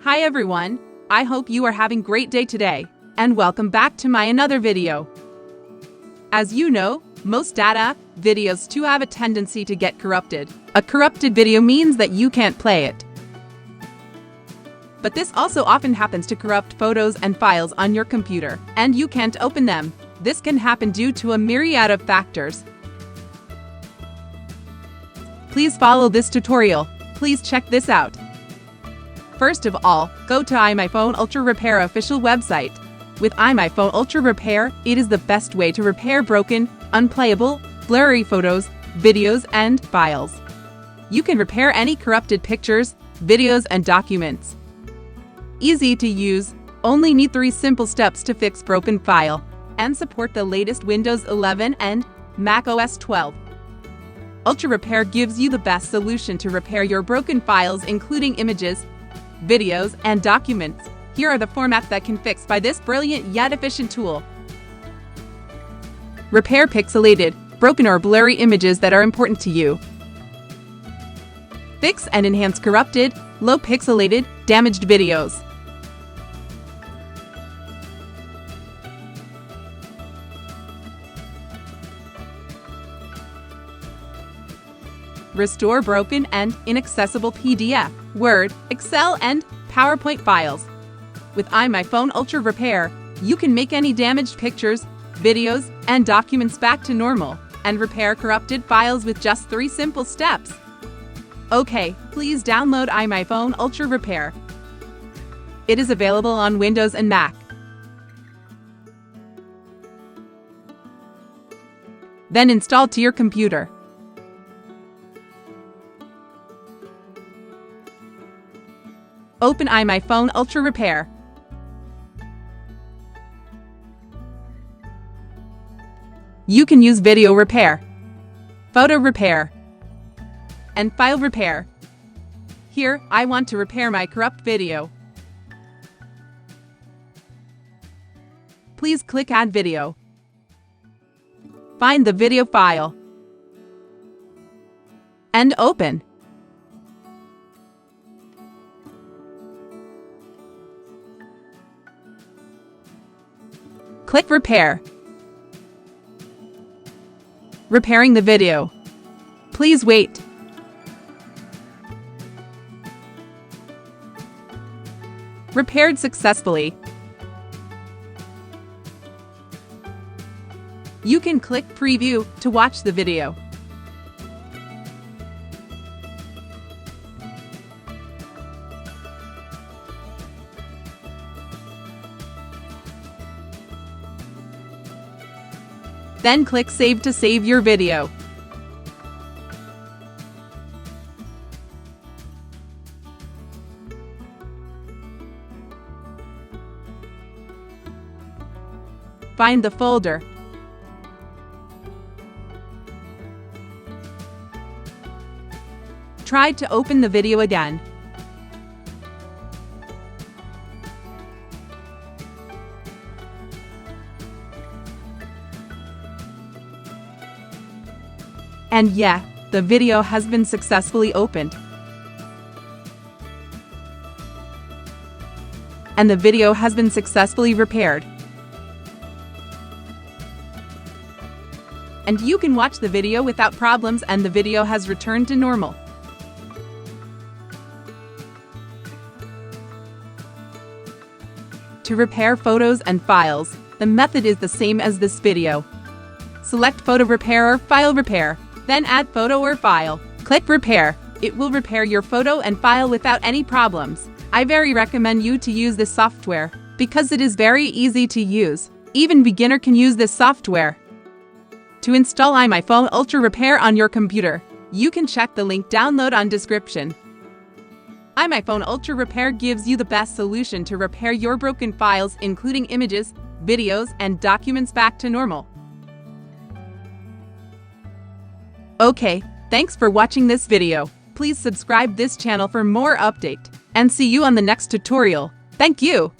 Hi everyone, I hope you are having a great day today, and welcome back to my another video. As you know, most data videos too have a tendency to get corrupted. A corrupted video means that you can't play it. But this also often happens to corrupt photos and files on your computer, and you can't open them. This can happen due to a myriad of factors. Please follow this tutorial. Please check this out. First of all, go to iMyFone Ultra Repair official website. With iMyFone Ultra Repair, it is the best way to repair broken, unplayable, blurry photos, videos, and files. You can repair any corrupted pictures, videos, and documents. Easy to use, only need 3 simple steps to fix broken file, and support the latest Windows 11 and Mac OS 12. Ultra Repair gives you the best solution to repair your broken files, including images, videos, and documents. Here are the formats that can fix by this brilliant yet efficient tool. Repair pixelated, broken or blurry images that are important to you. Fix and enhance corrupted, low pixelated, damaged videos. Restore broken and inaccessible PDF, Word, Excel, and PowerPoint files. With iMyFone Ultra Repair, you can make any damaged pictures, videos, and documents back to normal, and repair corrupted files with just 3 simple steps. Okay, please download iMyFone Ultra Repair. It is available on Windows and Mac. Then install to your computer. Open iMyFone Ultra Repair. You can use video repair, photo repair, and file repair. Here, I want to repair my corrupt video. Please click Add Video. Find the video file and open. Click Repair. Repairing the video. Please wait. Repaired successfully. You can click Preview to watch the video. Then click Save to save your video. Find the folder. Try to open the video again. And yeah, the video has been successfully opened. And the video has been successfully repaired. And you can watch the video without problems, and the video has returned to normal. To repair photos and files, the method is the same as this video. Select Photo Repair or File Repair. Then add photo or file. Click Repair. It will repair your photo and file without any problems. I very recommend you to use this software because it is very easy to use. Even beginner can use this software. To install iMyFone Ultra Repair on your computer, you can check the link download on description. iMyFone Ultra Repair gives you the best solution to repair your broken files, including images, videos, and documents back to normal. Okay, thanks for watching this video. Please subscribe this channel for more update, and see you on the next tutorial. Thank you!